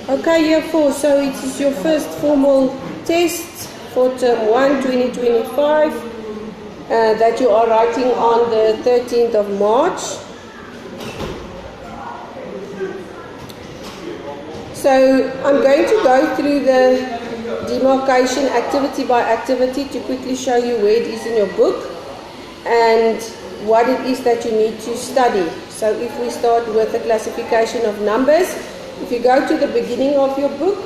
Okay, year 4, so it is your first formal test for term 1, 2025, that you are writing on the 13th of March. So I'm going to go through the demarcation activity by activity to quickly show you where it is in your book and what it is that you need to study. So if we start with the classification of numbers, if you go to the beginning of your book,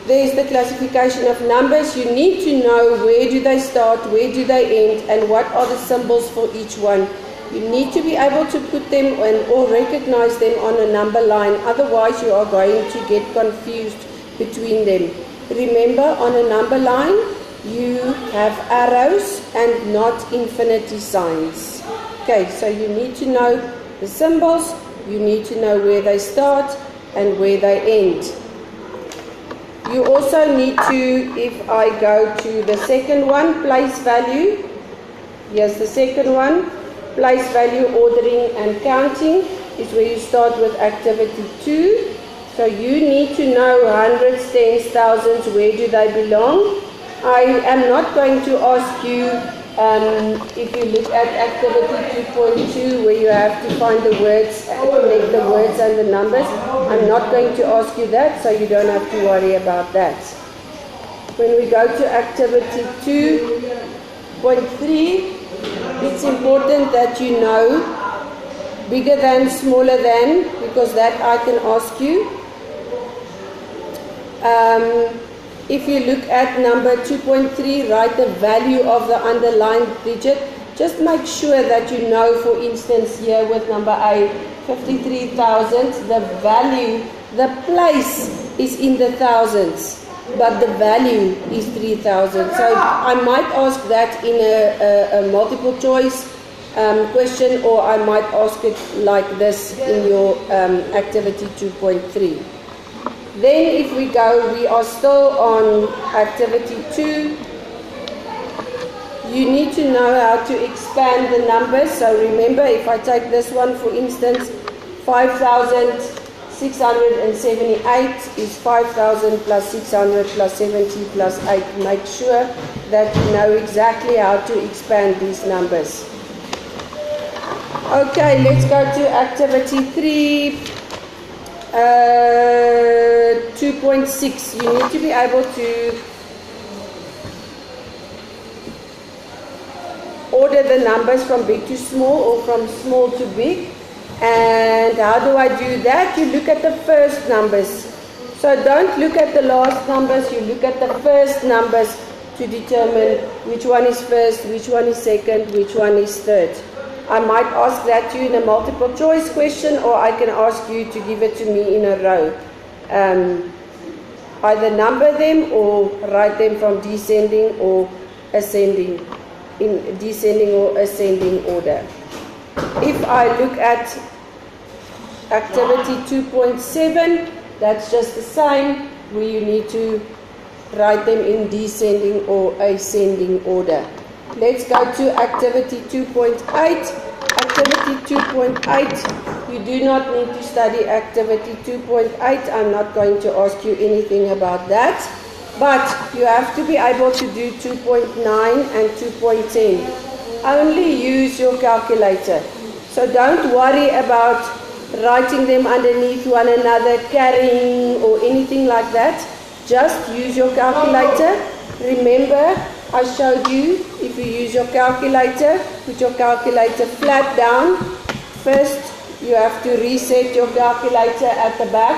there is the classification of numbers. You need to know where do they start, where do they end, and what are the symbols for each one. You need to be able to put them or recognize them on a number line, otherwise you are going to get confused between them. Remember, on a number line, you have arrows and not infinity signs. Okay, so you need to know the symbols, you need to know where they start and where they end. You also need to, if I go to the second one, place value. Here's the second one. Place value, ordering and counting is where you start with activity 2. So you need to know hundreds, tens, thousands, where do they belong. I am not going to ask you, if you look at activity 2.2 where you have to find the words, connect the words and the numbers, I'm not going to ask you that, so you don't have to worry about that. When we go to activity 2.3, it's important that you know bigger than, smaller than, because that I can ask you. If you look at number 2.3, write the value of the underlined digit. Just make sure that you know, for instance, here with number A, 53,000, the value, the place is in the thousands, but the value is 3,000. So I might ask that in a multiple choice question, or I might ask it like this in your activity 2.3. Then if we go, we are still on activity 2. You need to know how to expand the numbers. So remember, if I take this one, for instance, 5,678 is 5,000 plus 600 plus 70 plus 8. Make sure that you know exactly how to expand these numbers. Okay, let's go to activity 3. 2.6. You need to be able to order the numbers from big to small or from small to big. And how do I do that? You look at the first numbers. So don't look at the last numbers, you look at the first numbers to determine which one is first, which one is second, which one is third. I might ask that to you in a multiple choice question, or I can ask you to give it to me in a row. Either number them or write them from descending or ascending, in descending or ascending order. If I look at activity 2.7, that's just the same, where you need to write them in descending or ascending order. Let's go to activity 2.8. Activity 2.8, you do not need to study activity 2.8. I'm not going to ask you anything about that. But you have to be able to do 2.9 and 2.10. Only use your calculator. So don't worry about writing them underneath one another, carrying or anything like that. Just use your calculator. Remember, I showed you, if you use your calculator, put your calculator flat down. First, you have to reset your calculator at the back.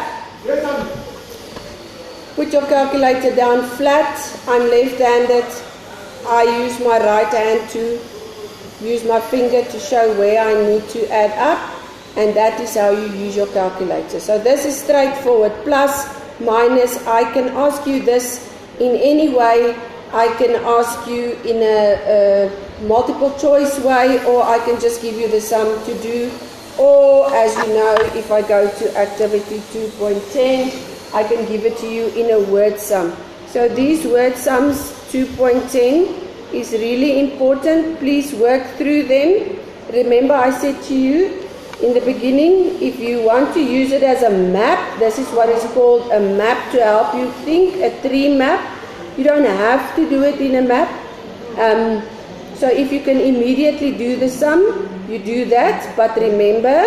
Put your calculator down flat. I'm left-handed. I use my right hand to use my finger to show where I need to add up. And that is how you use your calculator. So this is straightforward. Plus, minus, I can ask you this in any way. I can ask you in a multiple choice way, or I can just give you the sum to do. Or, as you know, if I go to activity 2.10, I can give it to you in a word sum. So these word sums, 2.10, is really important. Please work through them. Remember, I said to you, In the beginning, if you want to use it as a map, this is what is called a map to help you think, a tree map. You don't have to do it in a map. So if you can immediately do the sum, you do that. But remember,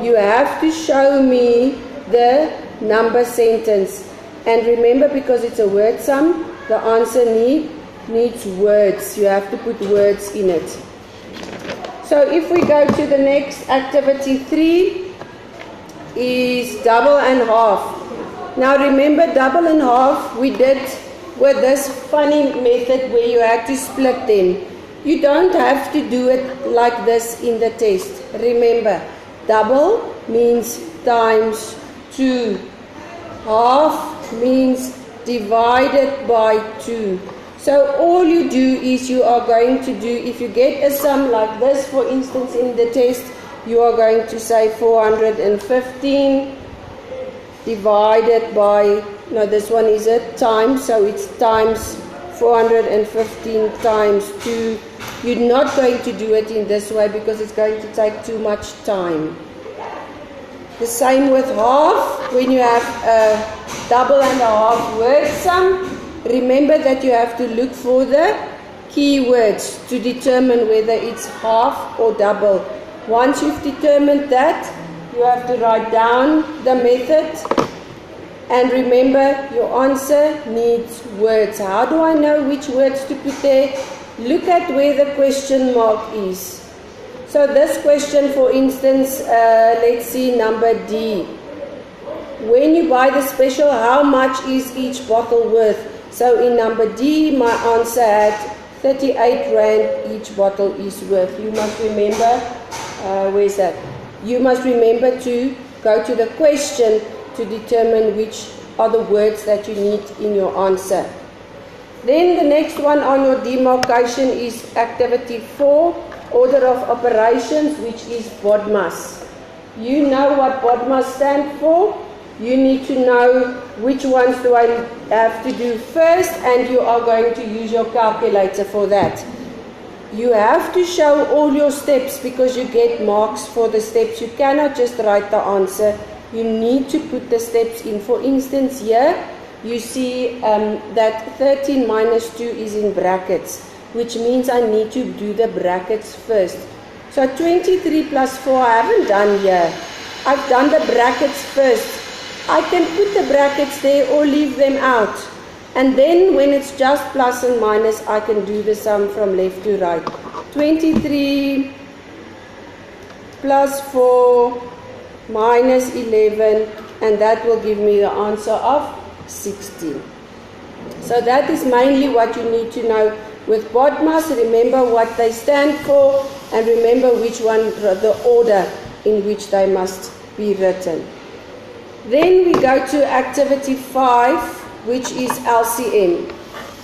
you have to show me the number sentence. And remember, because it's a word sum, the answer needs words. You have to put words in it. So if we go to the next activity 3 is double and half. Now remember, double and half we did with this funny method where you had to split them. You don't have to do it like this in the test. Remember, double means times 2. Half means divided by 2. So all you do is you are going to do, if you get a sum like this, for instance, in the test, you are going to say 415 divided by, no, this one is a times, so it's times 415 times 2. You're not going to do it in this way because it's going to take too much time. The same with half. When you have a double and a half word sum, remember that you have to look for the keywords to determine whether it's half or double. Once you've determined that, you have to write down the method. And remember, your answer needs words. How do I know which words to put there? Look at where the question mark is. So this question, for instance, let's see number D. When you buy the special, how much is each bottle worth? So in number D, my answer had 38 Rand each bottle is worth. You must remember, where's that? You must remember to go to the question to determine which are the words that you need in your answer. Then the next one on your demarcation is activity 4, order of operations, which is BODMAS. You know what BODMAS stands for. You need to know which ones do I have to do first, and you are going to use your calculator for that. You have to show all your steps because you get marks for the steps. You cannot just write the answer. You need to put the steps in. For instance, here you see that 13 minus 2 is in brackets, which means I need to do the brackets first. So 23 plus 4 I haven't done here. I've done the brackets first. I can put the brackets there or leave them out. And then when it's just plus and minus, I can do the sum from left to right. 23 plus 4 minus 11, and that will give me the answer of 16. So that is mainly what you need to know with BODMAS. Remember what they stand for, and remember which one, the order in which they must be written. Then we go to activity 5, which is LCM.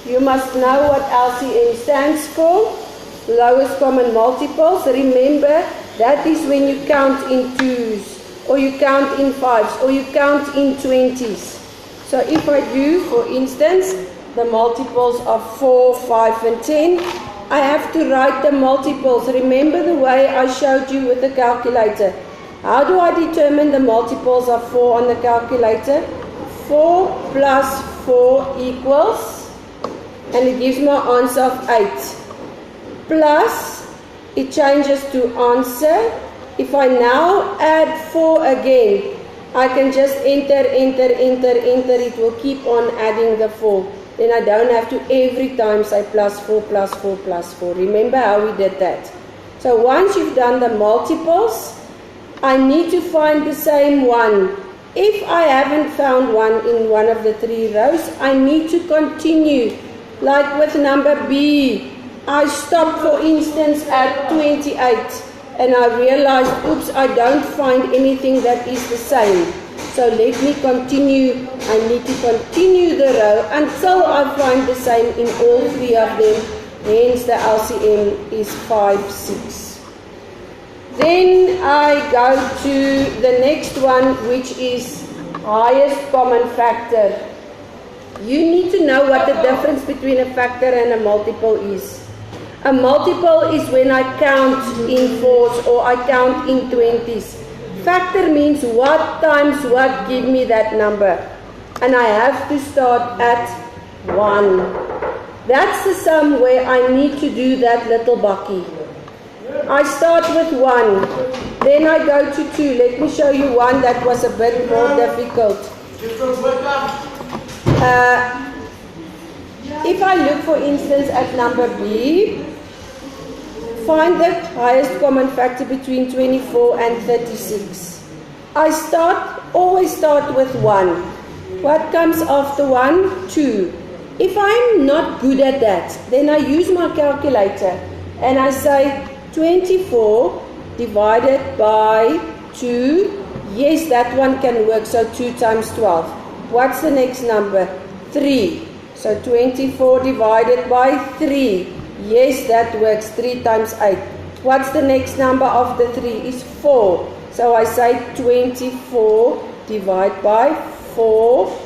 You must know what LCM stands for, lowest common multiples. Remember, that is when you count in 2s, or you count in 5s, or you count in 20s. So if I do, for instance, the multiples of 4, 5, and 10, I have to write the multiples. Remember the way I showed you with the calculator. How do I determine the multiples of 4 on the calculator? 4 plus 4 equals, and it gives me an answer of 8. Plus, it changes to answer. If I now add 4 again, I can just enter. It will keep on adding the 4. Then I don't have to every time say plus 4, plus 4, plus 4. Remember how we did that? So once you've done the multiples, I need to find the same one. If I haven't found one in one of the 3 rows, I need to continue. Like with number B, I stopped, for instance, at 28, and I realized, oops, I don't find anything that is the same. So let me continue. I need to continue the row until I find the same in all 3 of them. Hence the LCM is 5, 6. Then I go to the next one, which is highest common factor. You need to know what the difference between a factor and a multiple is. A multiple is when I count in 4s or I count in 20s. Factor means what times what give me that number. And I have to start at 1. That's the sum where I need to do that little bucky. I start with 1. Then I go to 2. Let me show you one that was a bit more difficult. If I look, for instance, at number B, find the highest common factor between 24 and 36. I always start with 1. What comes after 1? 2. If I'm not good at that, then I use my calculator and I say 24 divided by 2. Yes, that one can work, so 2 times 12. What's the next number? 3. So 24 divided by 3. Yes, that works. 3 times 8. What's the next number after 3? Is 4. So I say 24 divided by 4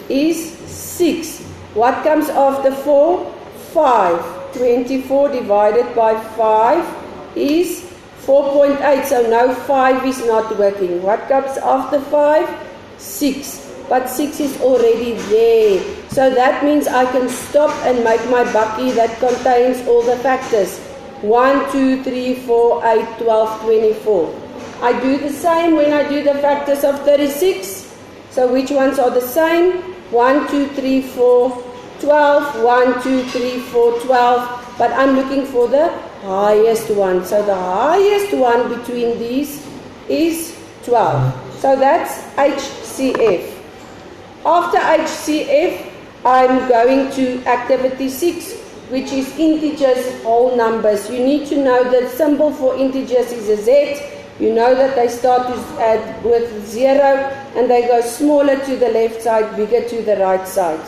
is 6. What comes after 4? 5. 24 divided by 5 is 4.8. So no, 5 is not working. What comes after 5? 6. But 6 is already there. So that means I can stop and make my bucky that contains all the factors. 1, 2, 3, 4, 8, 12, 24. I do the same when I do the factors of 36. So which ones are the same? 1, 2, 3, 4, 12. 1, 2, 3, 4, 12. But I'm looking for the highest one. So the highest one between these is 12. So that's HCF. After HCF, I'm going to activity 6, which is integers, whole numbers. You need to know that symbol for integers is a Z. You know that they start with 0 and they go smaller to the left side, bigger to the right side.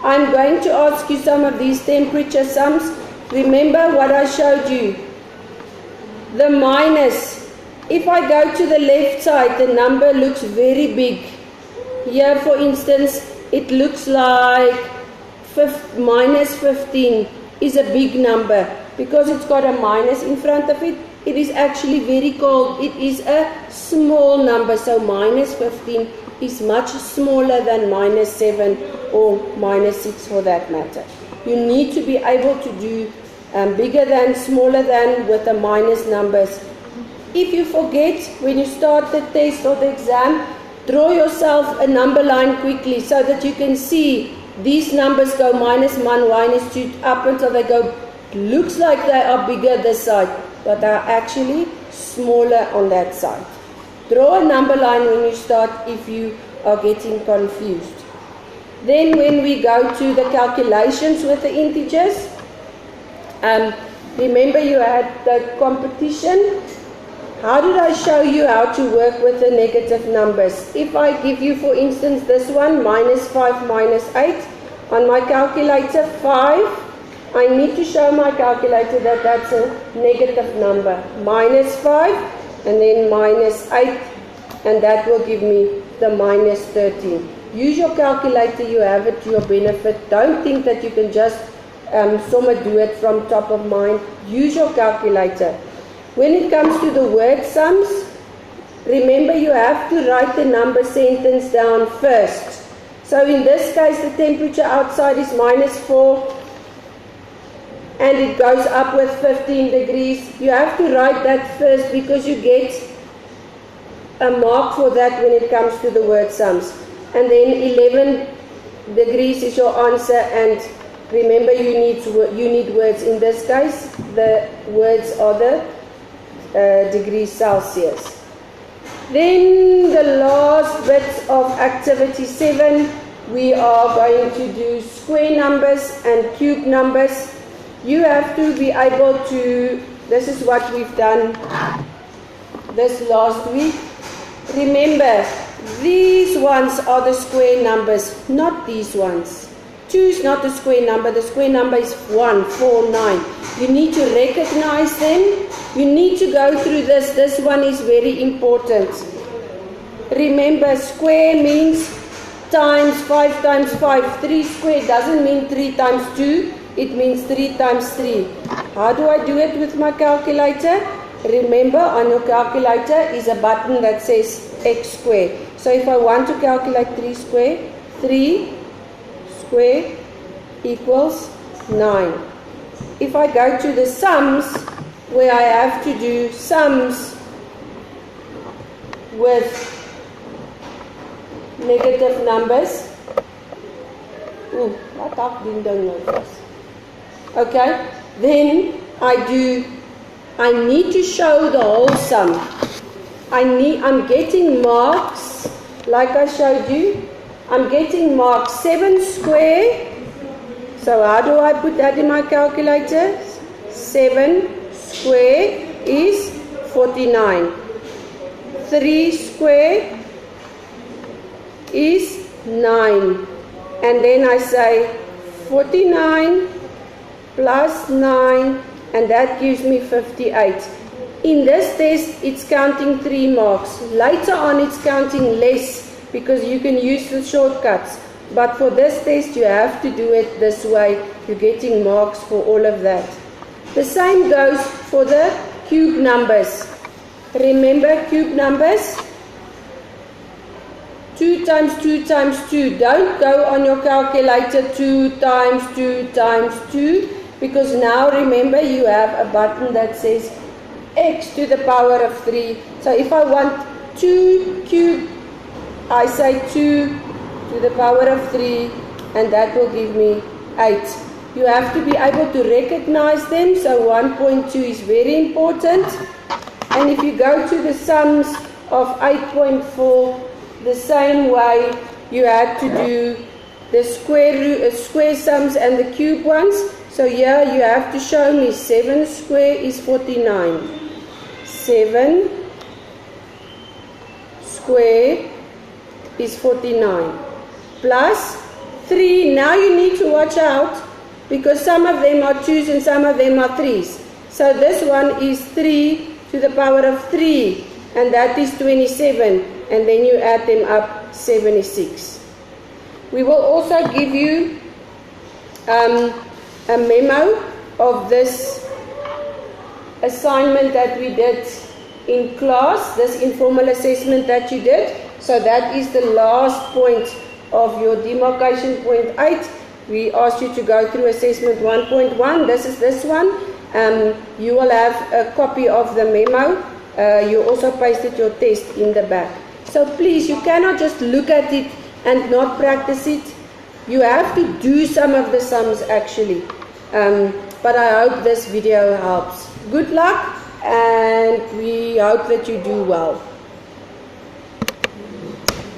I'm going to ask you some of these temperature sums. Remember what I showed you. The minus. If I go to the left side, the number looks very big. Here, for instance, it looks like minus 15 is a big number because it's got a minus in front of it. It is actually very cold. It is a small number, so minus 15 is much smaller than minus 7 or minus 6 for that matter. You need to be able to do bigger than, smaller than with the minus numbers. If you forget when you start the test or the exam, draw yourself a number line quickly so that you can see these numbers go minus 1, minus 2 up until they go, looks like they are bigger this side, but they are actually smaller on that side. Draw a number line when you start if you are getting confused. Then when we go to the calculations with the integers, remember you had the competition. How did I show you how to work with the negative numbers? If I give you, for instance, this one, minus 5, minus 8, on my calculator, 5, I need to show my calculator that that's a negative number. Minus 5, and then minus 8, and that will give me the minus 13. Use your calculator, you have it to your benefit. Don't think that you can just do it from top of mind. Use your calculator. When it comes to the word sums, remember you have to write the number sentence down first. So in this case, the temperature outside is minus 4 and it goes up with 15 degrees. You have to write that first because you get a mark for that when it comes to the word sums. And then 11 degrees is your answer, and remember you need words. In this case, the words are the degrees Celsius. Then the last bit of activity 7, we are going to do square numbers and cube numbers. You have to be able to, this is what we've done this last week. Remember, these ones are the square numbers, not these ones. 2 is not the square number. The square number is 1, 4, 9. You need to recognize them. You need to go through this. This one is very important. Remember, square means times 5 times 5. 3 squared doesn't mean 3 times 2. It means 3 times 3. How do I do it with my calculator? Remember, on your calculator is a button that says x squared. So if I want to calculate 3 squared, 3 squared equals 9. If I go to the sums, where I have to do sums with negative numbers. Ooh, wat ek doen dan nou vas. Okay, then I need to show the whole sum. I'm getting marks, like I showed you. I'm getting marks 7 square. So how do I put that in my calculator? 7 square is 49. 3 square is 9. And then I say 49 plus 9, and that gives me 58. In this test, it's counting 3 marks. Later on, it's counting less because you can use the shortcuts. But for this test, you have to do it this way. You're getting marks for all of that. The same goes for the cube numbers. Remember cube numbers? 2 times 2 times 2. Don't go on your calculator 2 times 2 times 2, because now remember you have a button that says x to the power of 3. So if I want 2 cubed, I say 2 to the power of 3, and that will give me 8. You have to be able to recognize them, so 1.2 is very important. And if you go to the sums of 8.4, the same way you had to do the square sums and the cube ones. So here you have to show me 7 square is 49. 7 square is 49. Plus 3, now you need to watch out because some of them are 2's and some of them are 3's. So this one is 3 to the power of 3, and that is 27, and then you add them up, 76. We will also give you a memo of this assignment that we did in class, this informal assessment that you did. So that is the last point of your demarcation point 8. We asked you to go through assessment 1.1. This is this one. You will have a copy of the memo. You also pasted your test in the back. So please, you cannot just look at it and not practice it. You have to do some of the sums actually. But I hope this video helps. Good luck, and we hope that you do well.